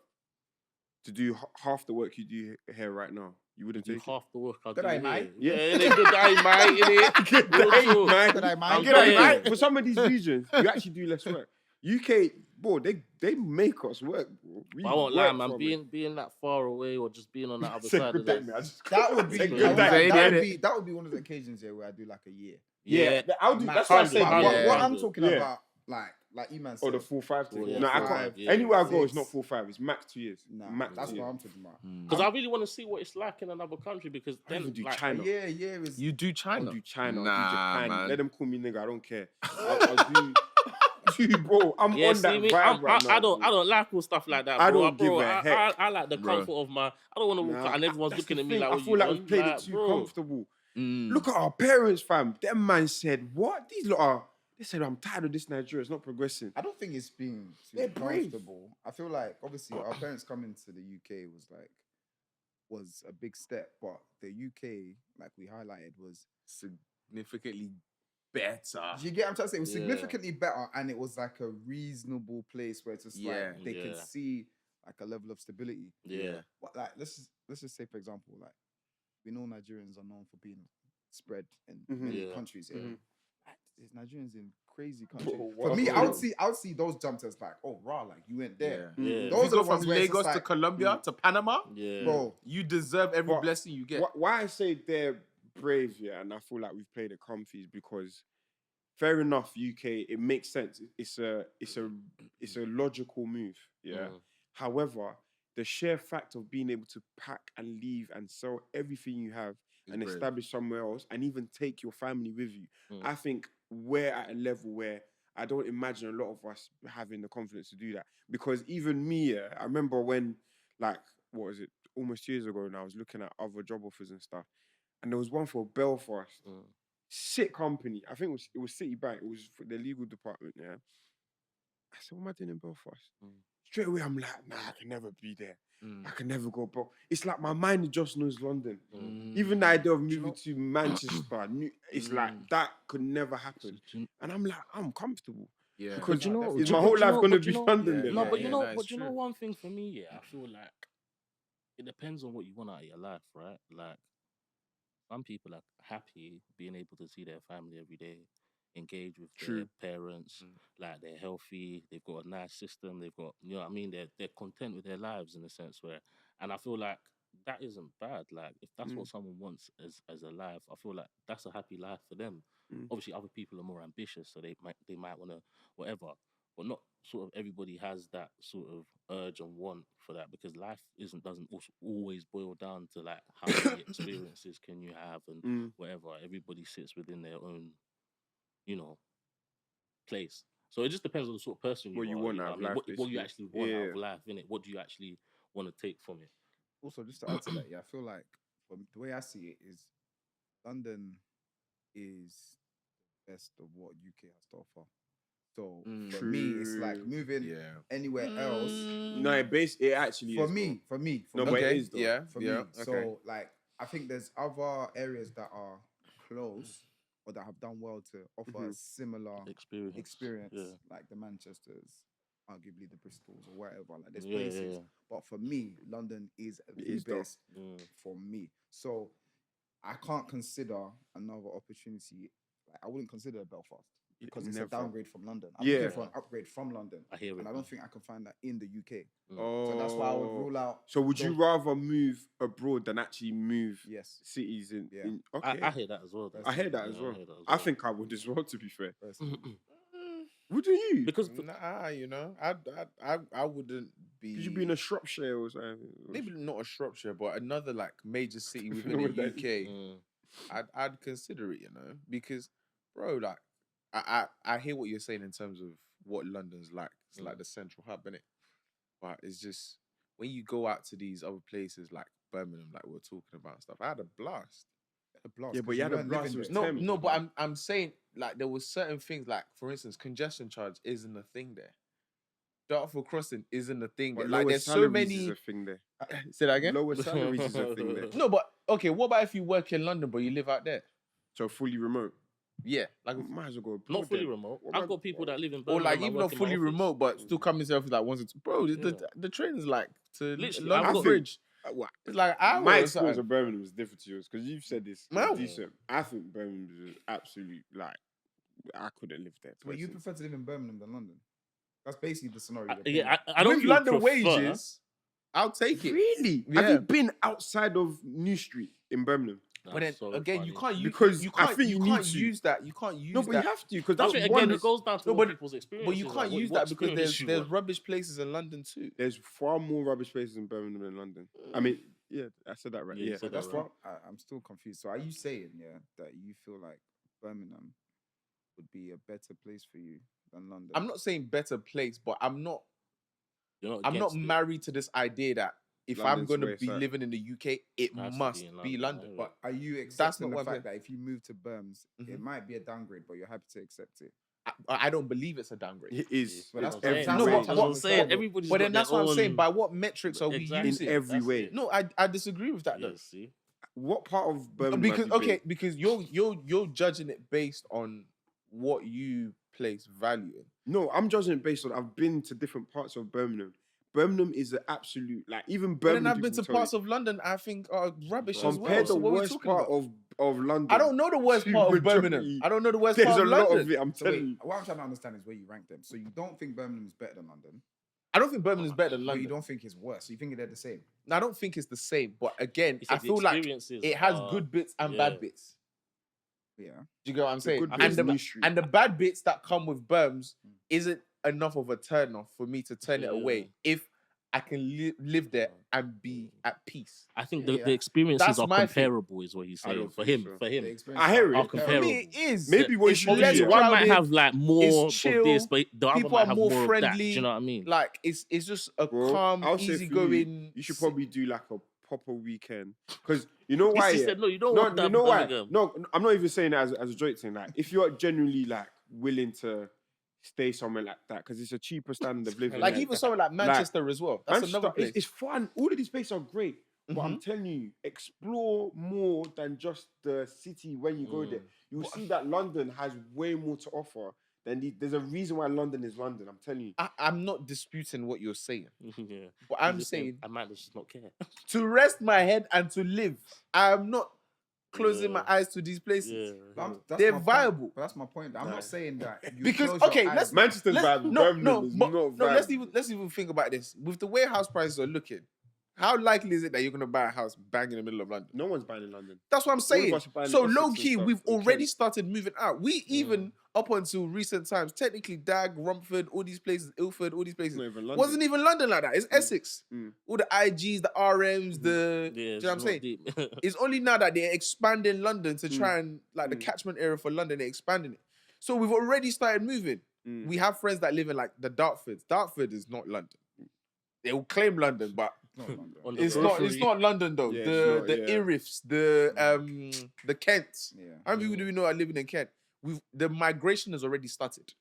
to do half the work you do here right now. You wouldn't do take it. half the work I Good do day, here. mate. Yeah, innit? Good day, mate. Innit? Good Real day, talk. man. Good day, mate. I'm Good day, saying. mate. For some of these regions, you actually do less work. UK, bro, they make us work, bro. We But I won't lie, work man. from Being that far away or just being on that other Say side good of day, the mate. I just- That would be Say I good would day, like- innit? that would be one of the occasions here where I do like a year. yeah. I'll do. Max. That's why I say, But Hundred, what, yeah. what I'm talking Yeah. about, like you man said, Oh, the 4-5 thing. Oh, yeah, no, I 4-5, can't. yeah. Anywhere I go, it's 6. not 4-5. It's max 2 years. nah, max that's 2 what years. I'm talking about. Because I really want to see what it's like in another country. Because I then, even do like, China. A year is You do I'll China. do China. I'll Nah, do Japan. man. Let them call me nigga. I don't care. I'll do. Dude, bro, I'm yeah, on see that me. vibe right now. I don't bro. like all stuff like that. I Bro. don't give a heck. I like the Bro. comfort of my. I don't want to walk Nah, out and everyone's that's looking the at me thing. like, I what feel you like on? we've played Like, it too bro. comfortable. Mm. Look at our parents, fam. Them man said, what? These lot are. They said, I'm tired of this Nigeria. It's not progressing. I don't think it's been too They're brave. comfortable. I feel like obviously our parents coming to the UK was a big step, but the UK, like we highlighted, was Significantly better. do you get what I'm trying to say? It was Yeah. significantly better, and it was like a reasonable place where it's just Yeah. like they could Yeah. see like a level of stability. Yeah. But like let's just say for example, like we know Nigerians are known for being spread in many Yeah. countries. Yeah. Mhm. Like, there's Nigerians in crazy countries. Bro, For what me, a I would world. see those jumps as like, oh rah, like you went there. Yeah. Yeah. If Those you are go the from ones where it's just Lagos to like, Colombia to Panama, Yeah. Bro, you deserve every But blessing you get. Why I say they're brave, yeah, and I feel like we've played it comfy is because, fair enough, UK, it makes sense. It's a logical move, yeah. Mm. However, the sheer fact of being able to pack and leave and sell everything you have It's and brave. establish somewhere else and even take your family with you, Mm. I think we're at a level where I don't imagine a lot of us having the confidence to do that. Because even me, yeah, I remember when, like, what was it, almost years ago, and I was looking at other job offers and stuff, and there was one for Belfast. Mm. Shit company. I think it was Citibank. It was for the legal department, yeah. I said, what am I doing in Belfast? Mm. Straight away, I'm like, nah, I can never be there. Mm. I can never go, bro. It's like my mind just knows London. Mm. Even the idea of you moving know- to Manchester, it's like that could never happen. And I'm like, I'm comfortable. Yeah. Because Do you know- is do my you whole know- life going to but you be know- London Yeah, then? No, yeah, but yeah, you know, that is but you know true. one thing for me, yeah, I feel like it depends on what you want out of your life, right? Like some people are happy being able to see their family every day, engage with True. their parents, like they're healthy, they've got a nice system, they've got, you know what I mean, they're content with their lives in a sense where, and I feel like that isn't bad. Like if that's what someone wants as a life, I feel like that's a happy life for them. Mm. Obviously, other people are more ambitious, so they might want to whatever, but not sort of everybody has that sort of urge and want for that because life doesn't also always boil down to like how many experiences can you have and whatever. Everybody sits within their own, you know, place. So it just depends on the sort of person you What are. you want know out what of I mean? life, What you basically. actually want out of Yeah. life, innit? What do you actually want to take from it? Also, just to add to that, yeah, I feel like the way I see it is London is best of what UK has to offer. So for me, it's like True. moving Yeah. anywhere else. No, it actually For is. me, for me, No, me, but it Okay. is though. Yeah. for yeah. me. Okay. So like, I think there's other areas that are close or that have done well to offer a similar experience, Yeah. like the Manchesters, arguably the Bristols or whatever. Like there's Yeah, yeah, places, yeah. but for me, London is the is though. best for me. So I can't consider another opportunity. Like I wouldn't consider Belfast. because it's Never. a downgrade from London. I'm Yeah. looking for an upgrade from London, I hear it. and I don't think I can find that in the UK. Oh. So that's why I would rule out. So would you those- rather move abroad than actually move Yes. cities in? Yeah. Okay. I hear that as well. though. I hear that as Yeah, well. I hear that as I well. think I would as well. To be fair, Personally. wouldn't you? because Nah, you know, I wouldn't be. Could you be in a Shropshire or something? maybe not a Shropshire, but another like major city know within what the that UK. Mm. I'd consider it, you know, because bro, like I hear what you're saying in terms of what London's like. It's like the central hub, innit? But it's just when you go out to these other places like Birmingham, like we're talking about and stuff. I had a blast. A blast, Yeah, but 'cause you had a weren't blast, living it was there. No, Thames. no, but I'm saying like there was certain things like, for instance, congestion charge isn't a thing there. Dartford Crossing isn't a thing there. But Like lower there's so salaries many. is a thing there. Say that again. Lower salaries is a thing there. No, but okay. What about if you work in London but you live out there? So fully remote. Yeah, like Might as well go abroad not fully then. remote. What I've about- got people that live in or Birmingham. like that even work not in my fully office. remote, but still come yourself like once. Bro, the train is like to Literally, London I've got- Bridge. What? It's like hours. My or experience something. of Birmingham is different to yours because you've said this. No. Decent. I think Birmingham is absolutely like I couldn't live there. But you personally. prefer to live in Birmingham than London. That's basically the scenario. they're Yeah, painting. I don't With even London prefer. wages, I'll take it. Really? Yeah. Have you been outside of New Street in Birmingham? But then That's so again, you funny. can't use Because you I can't think you you can't need to. use that. You can't use No, but that. you have to because I that's think one. again, it goes down to No, what but- people's experience. But you can't use that because there's rubbish places in London too. There's far more rubbish places in Birmingham than London. I mean, yeah, I said that right. Yeah, you Yeah, said That's that right. what I'm still confused. So are you saying, that you feel like Birmingham would be a better place for you than London? I'm not saying better place, but I'm not You're I'm not against it. married to this idea that if I'm London's going to where be it's at. living in the UK, it Has to must be in be London, London. yeah. But are you not accepting what the I'm fact saying. that if you move to Birms, it Mhm. might be a downgrade, but you're happy to accept it? I don't believe it's a downgrade. it is. But that's It's what I'm every saying. No, way. but- That's what I'm saying. but- Everybody's But got then that's their what I'm saying. own- By what metrics are we Exactly. using? In every That's way. it. No, I disagree with that Yeah, though. see, What part of Birmingham? Because have you okay, been? because you're judging it based on what you place value in. No, I'm judging it based on I've been to different parts of Birmingham. Birmingham is an absolute like even But then Birmingham. I've been to parts of London I think are rubbish as well. compared So the what are we worst talking part about? of London. I don't know the worst part of Majority- Birmingham. I don't know the worst There's part a of lot London. of it. I'm So telling wait, you. what I'm trying to understand is where you rank them. So you don't think Birmingham is better than London, I don't think Birmingham is better than but London. you don't think it's worse. So you think they're the same? I don't think it's the same. But again, He I said the feel like experiences it has are- good bits and yeah. bad bits. Yeah. Do you get what I'm saying? good And bits the, in New Street. and the bad bits that come with Birms isn't enough of a turn off for me to turn it away if I can live there and be at peace. I think Yeah. the experiences That's are my thing. comparable, is what he's I saying. don't For think him, so. for him. The experience I hear it. are For For comparable. me, it is. Maybe what you It's should do, less yeah. One might crowded. have like more of chill, this, but the other people might are have more more of that. Do friendly. you know what I mean? Like it's just a Bro, calm, I'll say for easygoing. You should probably do like a proper weekend because you know why? He yeah? said, no, you don't No, want that. you know why? Birmingham. No, I'm not even saying that as a joke thing. Like, if you're genuinely like willing to stay somewhere like that, because it's a cheaper standard of living. Like even somewhere like Manchester as well. That's Manchester, another place. It's fun. All of these places are great, but I'm Mhm. telling you, explore more than just the city when you go there. You'll see that London has way more to offer. There's a reason why London is London. I'm telling you. I'm not disputing what you're saying, Yeah. but I'm He's just saying I might just not care. to rest my head and to live. I'm not closing my eyes to these places. Yeah. That's They're my point. viable. But that's my point. I'm not saying that you Because, close your okay, eyes. let's- Manchester's vibe. Birmingham is not vibe. let's even think about this. With the way house prices are looking, how likely is it that you're gonna buy a house bang in the middle of London? No one's buying in London. That's what I'm saying. us are buying So Essex low and key, stuff, we've and already Kent. started moving out. We even up until recent times, technically Dag, Romford, all these places, Ilford, all these places, Not even London. wasn't even London like that. It's Essex. Mm. All the IGs, the RMs, the Yeah, do you know it's what I'm not saying? deep. It's only now that they're expanding London to try and like the Mm. catchment area for London, they're expanding it. So we've already started moving. Mm. We have friends that live in like the Dartfords. Dartford is not London. They will claim London, but Not London. On the it's periphery. not London though. Yeah, the it's not, the yeah. Erifs, the Kents. Yeah. How many people do we know are living in Kent? The migration has already started.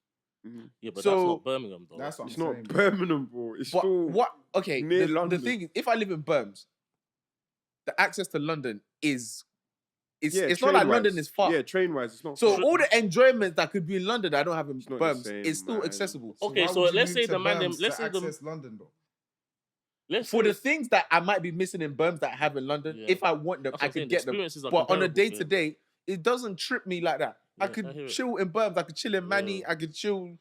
Yeah, but So- that's not Birmingham though. That's what It's I'm not saying. Birmingham, bro. It's But still what? Okay, near the London. thing is, if I live in Birms, the access to London is it's Yeah, not like train-wise. London is far. Yeah, train wise, it's not. So far. all the enjoyment that could be in London that I don't have in It's not the Birms same, is still man. accessible. Okay, why so would you let's move say to the man them. Birms Let's to say the access London though. let's For say the things that I might be missing in Birms that I have in London, Yeah. if I want them, That's what I I'm saying, could the get them. experiences are But on a comparable, day yeah. to day, it doesn't trip me like that. I I could hear it. chill in Burbs. I could chill in Manny. Yeah. I could chill.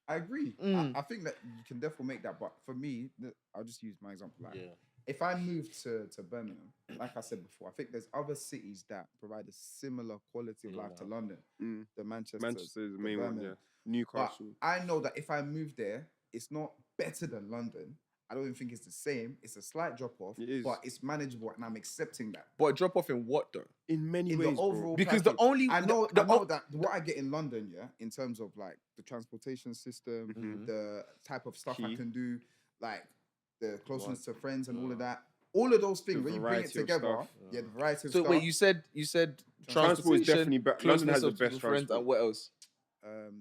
I agree. Mm. I think that you can definitely make that, but for me, I'll just use my example. Like, Yeah. if I moved to Birmingham, like I said before, I think there's other cities that provide a similar quality of life to London. The Manchester is the the main one, Birmingham. yeah. Newcastle. But I know that if I move there, it's not better than London. I don't even think it's the same. It's a slight drop off, It is. but it's manageable, and I'm accepting that. But drop off in what though? In many In ways, the overall, Because package, the only I know, the I know o- that what I get in London, yeah, in terms of like the transportation system, the type of stuff I Key. can do, like the closeness to friends and all of that, all of those things when you bring it variety of together, stuff. the variety of So stuff. wait, you said Transport is definitely better. better. London has the best friends, transport. and what else?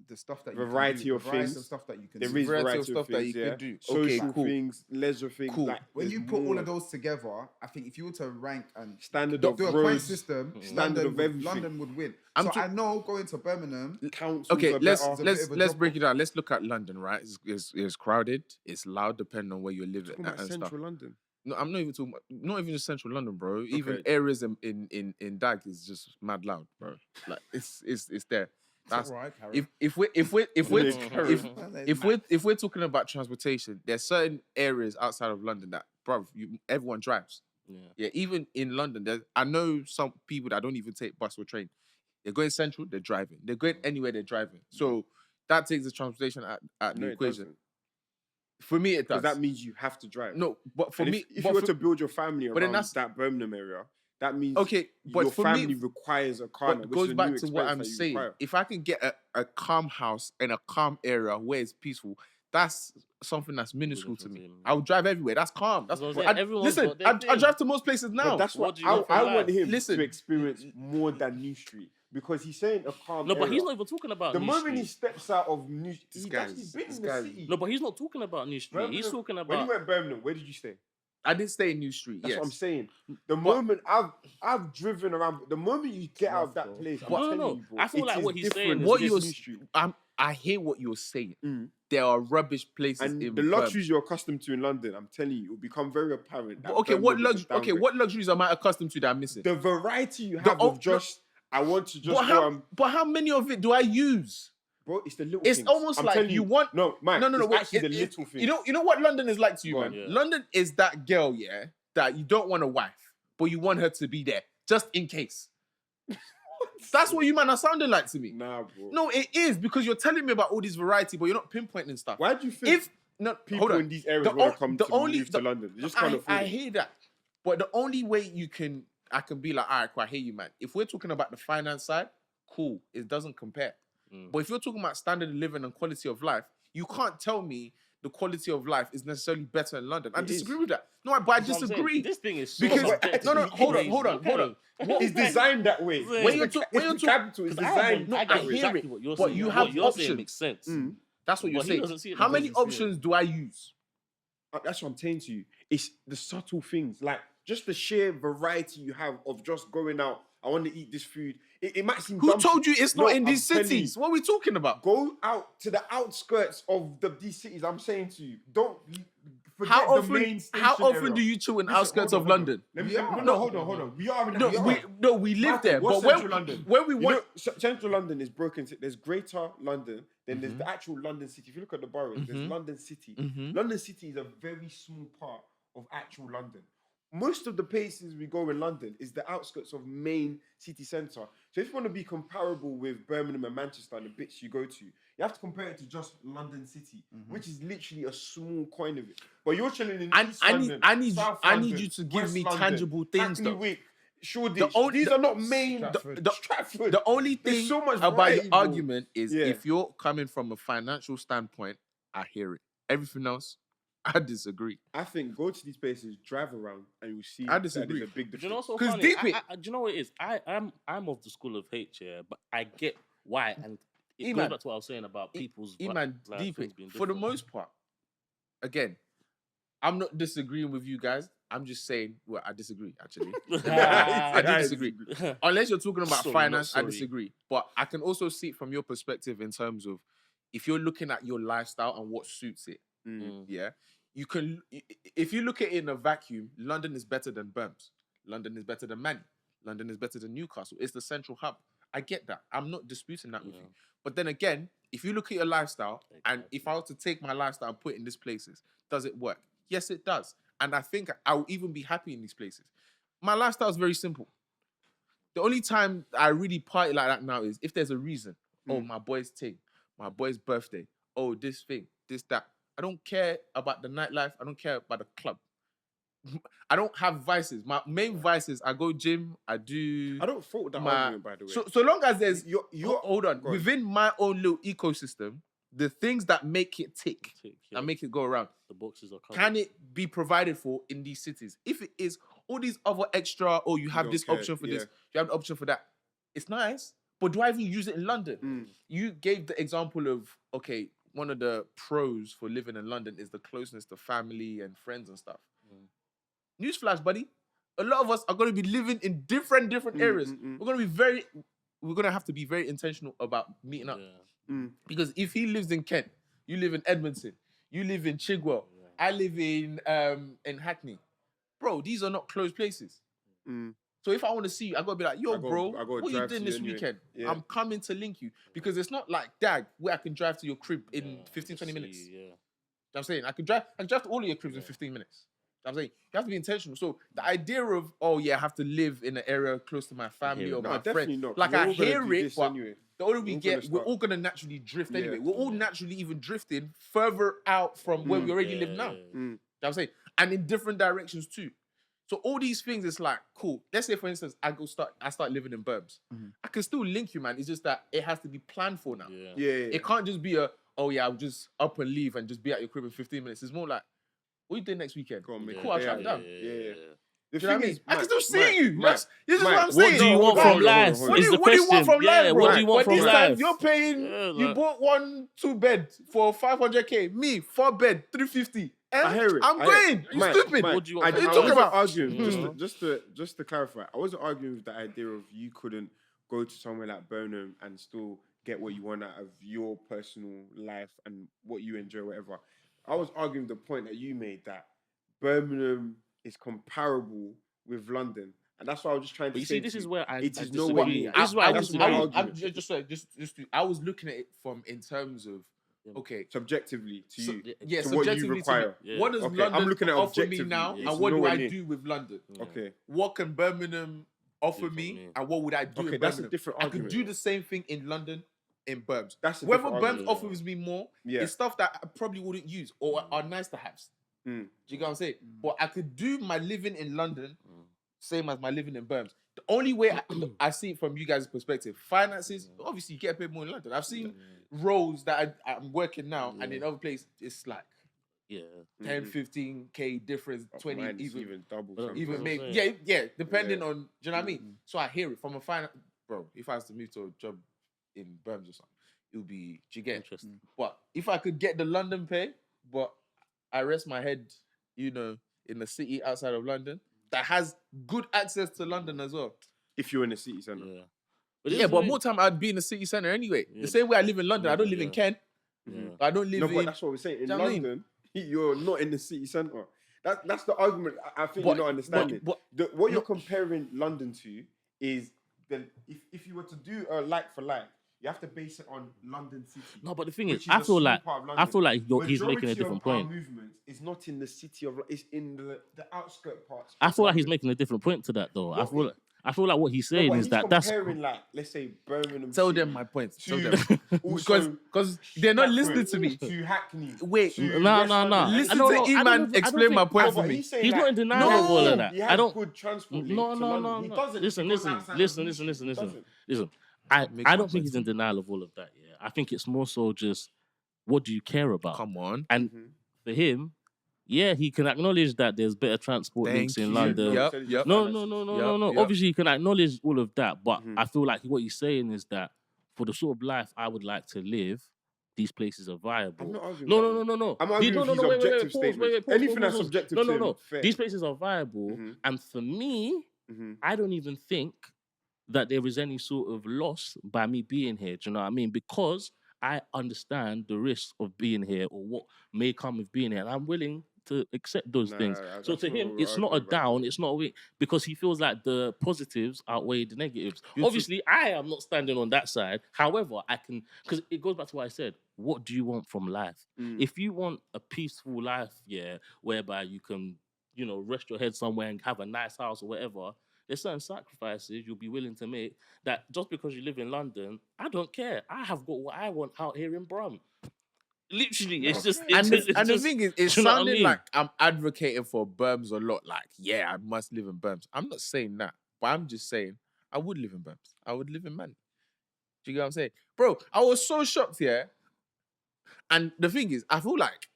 The stuff that Variety you of can do, the variety things. of stuff that you can There do. is Variety of variety stuff that things, you yeah. can do. Social Okay, cool. things, leisure things. Cool. Like, When there's you put all more of those together, I think if you were to rank and standard do of a point roads, system, standard of everything. London would win. I'm So tr- I know going to Birmingham, councils Okay, are let's better. It's a let's bit of a let's drop break off. it down. Let's look at London, right? It's crowded. It's loud, depending on where you live Talking at about and stuff. central London. No, I'm not even talking. Not even just central London, bro. Even Okay. areas in Dag is just mad loud, bro. Like it's there. That's alright, Karen. if we're Yeah, if we're talking about transportation, there's certain areas outside of London that, bro, everyone drives. Yeah. Yeah, even in London, I know some people that don't even take bus or train. They're going central, they're driving. They're going anywhere, they're driving. So that takes the transportation at the No, it equation. doesn't. For me, it does. Because that means you have to drive. No, but for And me, if but you were for- to build your family but then around that's- that Birmingham area, that means okay, but your for family me, requires a car. but now, it which goes is a back new to what expense I'm that you saying. require. If I can get a calm house in a calm area where it's peaceful, that's something that's minuscule to me. difference, I would drive everywhere. That's calm. That's That's what I'm saying. Everyone's got their I thing. drive to most places now. But that's What what do you want from I life? want him Listen. to experience more than New Street. Because he's saying a calm No, but area. he's not even talking about The New moment he Street. steps out of New Street, guy's- he's been this in the guy's- city. No, but he's not talking about New Street. He's Birmingham- talking When about. you went Birmingham, where did you stay? I did stay in New Street. That's yes. what I'm saying. The moment I've driven around, the moment you get out of that place, I'm No, telling no. you, bro, I feel it like is what he's different saying to is What this you're, New Street. I hear what you're saying. Mm. There are rubbish places And in the Birmingham. luxuries you're accustomed to in London, I'm telling you, it will become very apparent. that Okay, what Birmingham is a downgrade. what luxuries am I accustomed to that I'm missing? The variety you have of just, I want to just go but how many of it do I use? bro, it's the little It's things. almost I'm like telling you want. No, Mike, No. it's Wait, actually the little things. You know what London is like to you, Go man. on. Yeah. London is that girl, yeah, that you don't want a wife, but you want her to be there just in case. That's what you man are sounding like to me. Nah, bro. No, it is because you're telling me about all this variety, but you're not pinpointing stuff. Why do you think If no, people hold on. in these areas The want o- to come the to only- move the- to London? They just can't afford I it. hear that, but the only way I can be like, all right, cool, I hear you, man. If we're talking about the finance side, cool, it doesn't compare. But if you're talking about standard of living and quality of life, you can't tell me the quality of life is necessarily better in London. I It disagree is. with that. No, but I That's what I'm saying. disagree. This thing is so Because subjective. no, It's hold on, crazy. hold on. It's designed that way. When When you're It's the talking, capital is designed no, I I get hear exactly it, what you're but saying. you What have you're saying options. makes sense. That's what you're But he saying. doesn't see it How the many way you see it. options do I use? That's what I'm saying to you. It's the subtle things, like just the sheer variety you have of just going out. I want to eat this food. It might seem. Who dumb told you it's No, not in I'm these telling cities? you. What are we talking about? Go out to the outskirts of these cities. I'm saying to you, don't forget How the main often? station How often area. do you chill in Listen, outskirts hold of on, hold on. London? Let me, We are. no, hold on. We are in No, we live Michael, there, what's but central London? when we You want, know, central London is broken. There's Greater London, then there's the actual London City. If you look at the boroughs, there's London City. London City is a very small part of actual London. Most of the places we go in London is the outskirts of main city centre. So if you want to be comparable with Birmingham and Manchester and the bits you go to, you have to compare it to just London City, which is literally a small coin of it. But you're chilling in East London, South I need London, you to give West me London, tangible things, Hackney though. Wick, Shoreditch. These the- are not main. Stratford. The only There's thing so much about variety, your bro. argument is Yeah. if you're coming from a financial standpoint, I hear it. Everything else, I disagree. I think go to these places, drive around, and you'll see I that disagree. there's a big Do you know difference. what's so 'Cause funny? deep it- Do you know what it is? I'm of the school of H, yeah, but I get why, and it goes E-man. back to what I was saying about people's Man, like, deep things it. being For the different. most part, again, I'm not disagreeing with you guys. I'm just saying, well, I disagree, actually. I do disagree. Unless you're talking about Sorry, finance, not I sorry. disagree. But I can also see it from your perspective in terms of if you're looking at your lifestyle and what suits it. Yeah, you can. If you look at it in a vacuum, London is better than Birmingham. London is better than Manny. London is better than Newcastle. It's the central hub. I get that. I'm not disputing that with Yeah. you. But then again, if you look at your lifestyle, and Exactly. if I was to take my lifestyle and put it in these places, does it work? Yes, it does. And I think I will even be happy in these places. My lifestyle is very simple. The only time I really party like that now is if there's a reason. Oh, my boy's thing, my boy's birthday. Oh, this thing, this, that. I don't care about the nightlife. I don't care about the club. I don't have vices. My main vices, I go gym, I do I don't fault that my argument, by the way. so long as there's You're hold on. go on. Within my own little ecosystem, the things that make it tick and make it go around, The boxes are covered. can it be provided for in these cities? If it is all these other extra, or you have don't this care, option for yeah. this, you have the option for that, it's nice. But do I even use it in London? You gave the example of, okay, one of the pros for living in London is the closeness to family and friends and stuff. Newsflash, buddy. A lot of us are going to be living in different areas. We're going to have to be very intentional about meeting up. Because if he lives in Kent, you live in Edmonton, you live in Chigwell, I live in Hackney. Bro, these are not close places. So if I want to see you, I got to be like, yo, bro, what you doing this weekend? Yeah. I'm coming to link you. Because it's not like Dag, where I can drive to your crib in 15, 20 minutes. Yeah. You know what I'm saying? I can drive to all of your cribs in 15 minutes. You know what I'm saying? You have to be intentional. So the idea of, oh yeah, I have to live in an area close to my family or No, my definitely friend. not. Like We're I all gonna hear do it, this but anyway. the older We're we all get, gonna we're start- all gonna naturally drift Yeah. anyway. We're all naturally even drifting further out from where we already live now. You know what I'm saying? And in different directions too. So all these things, it's like, cool. Let's say, for instance, I start living in Burbs. I can still link you, man. It's just that it has to be planned for now. Yeah. It can't just be oh yeah, I'll just up and leave and just be at your crib in 15 minutes. It's more like, what you doing next weekend? Go on, make Cool, it I'll day track out. down. Yeah. The Do you know what I thing mean? is, I can still Mike, see you. Mike, This is Mike, what I'm What saying. do you want Hold from on, life? hold on. What do Is you the what do you want question. from life, bro? What do you want But from this time life? you're paying. Yeah, You like- bought 1-2 bed for 500k. Me 4 bed 350. I hear it. I'm I hear it. going. You Mike, stupid. Mike, What do you want I from life? wasn't about? arguing. Mhm. Just to clarify, I wasn't arguing with the idea of you couldn't go to somewhere like Burnham and still get what you want out of your personal life and what you enjoy, whatever. I was arguing the point that you made that Birmingham is comparable with London, and that's why I was just trying to But you say see, this is where I it is disagree. nowhere near. This is where I That's disagree. my I'm argument. I was looking at it from in terms of, okay, Subjectively to so, you, yeah, to what you subjectively to me, require. Yeah. what does Okay, I'm London looking at offer me objectively. now, It's and what do nowhere I near. do with London? Okay. What can Birmingham offer Do for me, me. and what would I do Okay, in that's a Birmingham? different I could argument. do the same thing in London, in Burbs. That's a Whether different Burbs argument. offers me more, Yeah. is stuff that I probably wouldn't use or are nice to have. Do you get what I'm saying? But I could do my living in London, same as my living in Burbs. The only way I see it from you guys' perspective, finances, obviously you get paid more in London. I've seen roles that I'm working now, and in other places, it's like 10, 15k difference, 20, Mine is even even double. But- sometimes. even That's maybe, what I'm yeah, depending Yeah. on, do you know what I mean? So I hear it from a finance, bro. If I was to move to a job in Birmingham or something, it would be, do you get? Interesting. But if I could get the London pay, but I rest my head, you know, in a city outside of London that has good access to London as well. If you're in the city centre. Yeah. Yeah, but more time I'd be in the city centre anyway. Yeah. The same way I live in London, I don't live in Kent. Yeah. I don't live No, but in. that's what we're saying. In Do you know what I mean? London, you're not in the city centre. That's the argument. I think But- you're not understanding. but- What you're comparing London to is if you were to do a like for like, you have to base it on London City. No, but the thing which is, I a feel small like part of I London. feel like he's making a Majority different of our point. movement is not in the city of. It's in the outskirt parts. I of feel like he's London. making a different point to that though. What? I feel like what he's No, saying but is he's that that's comparing like, let's say Birmingham. Tell City them my point. Tell to them. also Because they're not Stratford, listening to me. To Hackney. Wait, to No, West no, no. London. Listen I don't to know. I E-Man don't think- explain my point No, for but me. he's saying He's not like, in denial of all of that. He has I don't. good transport link No, to no, London. no, He no. doesn't. Listen, because listen, outside of listen, Leeds, listen, he listen. doesn't. Listen. Make I my don't think point he's to in me. denial of all of that. Yeah, I think it's more so just what do you care about? Come on. And for him, yeah, he can acknowledge that there's better transport links Thank in you. London. Yep, Said it's yep. No, finances. no. Yep. Obviously, you can acknowledge all of that, but Mhm. I feel like what he's saying is that for the sort of life I would like to live, these places are viable. I'm not arguing No, with no, that. no, no, no. I'm arguing No, with no, his no, wait, objective pause, statements. pause, Anything pause, that's pause. subjective No, to no, him, no. fair. These places are viable, Mhm. and for me, Mhm. I don't even think that there is any sort of loss by me being here. Do you know what I mean? Because I understand the risks of being here or what may come with being here, and I'm willing to accept those Nah, things. So that's to what him, we're it's not a arguing about. down, it's not a win, because he feels like the positives outweigh the negatives. You're Obviously, I am not standing on that side. However, I can, because it goes back to what I said. What do you want from life? If you want a peaceful life, yeah, whereby you can, rest your head somewhere and have a nice house or whatever, there's certain sacrifices you'll be willing to make that just because you live in London, I don't care. I have got what I want out here in Brum. Literally, it's just... And it's the just, thing is, it's do you know what I sounding mean? like I'm advocating for Berms a lot. Like, yeah, I must live in Berms. I'm not saying that, but I'm just saying I would live in Berms. I would live in Man. Do you get what I'm saying? Bro, I was so shocked, yeah. And the thing is, I feel like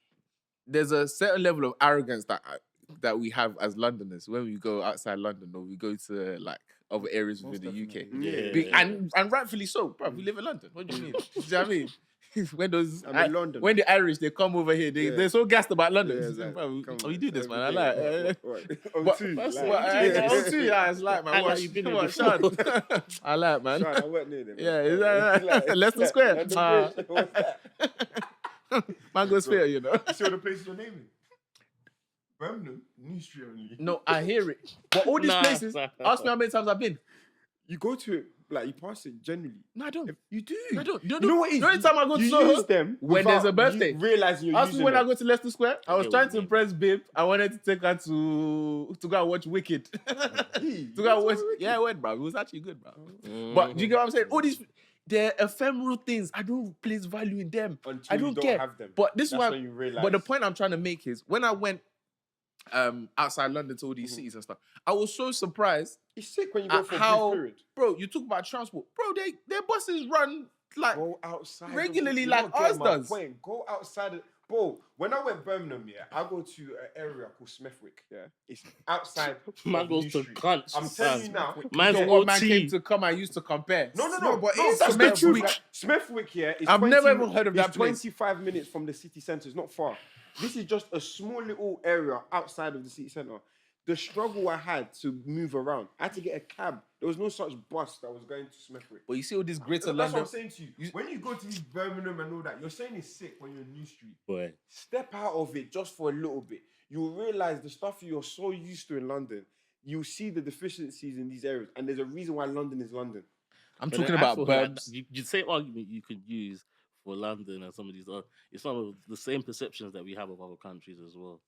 there's a certain level of arrogance that we have as Londoners when we go outside London or we go to like other areas Most within the UK. definitely. Yeah. And rightfully so, bro. We live in London. What do you mean? Do you know what I mean? I'm in London. When the Irish they come over here, Yeah. they're so gassed about London. Yeah, It's like, bro, come we on, do this, every man. I day. like. What? But O2, that's like, what yeah. O2, yeah, it's like, man. Act like What, you've been what, here Sean? before. I like, man. Sean, I weren't near them. Yeah, is that Leicester Square? London Bridge, what's that? Mango Sphere, you know. You see all the places you're naming? Birmingham, New Street only. No, I hear it. But all these Nah, places, nah. ask me how many times I've been. You go to it, like you pass it generally. No, I don't. You do. I don't. You know what it is? The only time I go to you Soho, use them when there's a without birthday. you realizing you're ask me using when them. I go to Leicester Square. I was Okay, trying what to you mean. impress Babe. I wanted to take her to go and watch Wicked. to go and watch. Yeah, I went, bro. It was actually good, bro. But do you get what I'm saying? All these, they're ephemeral things. I don't place value in them. Until I you don't don't care. have them. But this is That's why. when you realize. But the point I'm trying to make is when I went outside London to all these cities and stuff, I was so surprised. It's sick when you go at for a how, brief period. bro, you talk about transport, bro. Their buses run like Go outside. of regularly it. You're like not getting ours my does. point. Go outside. Bro, when I went Birmingham, yeah, I go to an area called Smithwick. Yeah, it's outside. Man of goes New to Street. cunt. I'm telling you now. Man's So one man OT. came to come and used to compare. No, but no, it's that's the Smithwick. truth. Smithwick here is I've 20 never even heard of that it's place. 25 minutes from the city centre. It's not far. This is just a small little area outside of the city centre. The struggle I had to move around, I had to get a cab. There was no such bus that was going to Smithwick. But you see all this greater That's what London. I'm saying to you. When you go to these Birmingham and all that, you're saying it's sick when you're in New Street. Boy. Step out of it just for a little bit. You'll realize the stuff you're so used to in London, you'll see the deficiencies in these areas. And there's a reason why London is London. I'm But talking then I about feel like burbs. you say argument you could use for London and some of these it's some of the same perceptions that we have of other countries as well.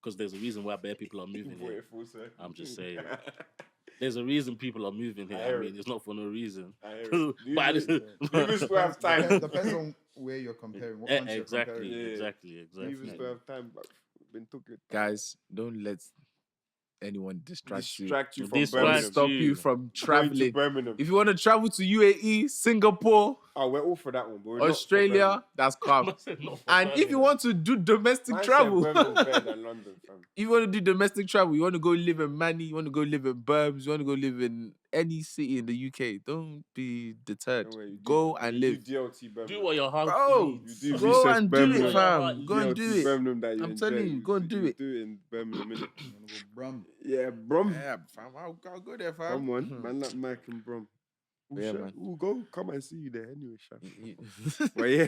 Because there's a reason why bare people are moving Brought here. it full circle. I'm just saying. There's a reason people are moving here. I hear I mean, it. it's not for no reason. I hear it. But I You just- even still have time. Depends on where you're comparing. What country you're exactly, comparing. Yeah. exactly. You even still have time, but been took it. Guys, don't let anyone distract you. Distract you from Distract Birmingham. Stop you. you from Going to traveling. Birmingham. If you want to travel to UAE, Singapore, Oh, we're all for that one. But we're not for Australia, that's calm. Man said not for And if you Birmingham. want to do domestic Birmingham. travel, Man said Birmingham's better than London, fam. if you want to do domestic travel, you want to go live in Manny, you want to go live in Burbs, you want to go live in any city in the UK, don't be deterred. No way, you do- Go and you live. do DLT Birmingham. do what your heart Bro, needs. You do go recess and do Birmingham. it, fam. DLT Go and do it. Birmingham that you I'm enjoy. telling you, go and do it. Do it in Birmingham, innit? You wanna go Brum? Yeah, Brum. Yeah, fam, I'll go there, fam. Come on, man, like Mike and Brum. Yeah, man. We'll go. Come and see you there anyway, Shaf. But yeah,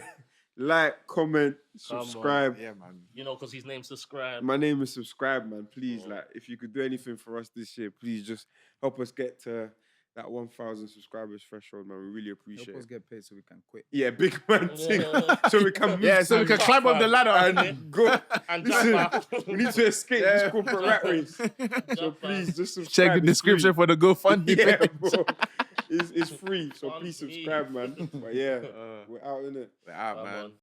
like, comment, Come on. subscribe. Yeah, man. You know, because his name's Subscribe. My name is Subscribe, man. Please, Oh. like, if you could do anything for us this year, please just help us get to that 1,000 subscribers threshold, man. We really appreciate Help us it. get paid so we can quit. Yeah, big man thing. Yeah. So we can move Yeah, so we can climb up the ladder and go. And Listen, jump out. we need to escape Yeah. this corporate rat race. So Jump please out. just subscribe. Check the It's description free. for the GoFundMe. Yeah, page. bro. It's free. So Fund please me. subscribe, man. But yeah, we're out in it. We're out, Come man. on.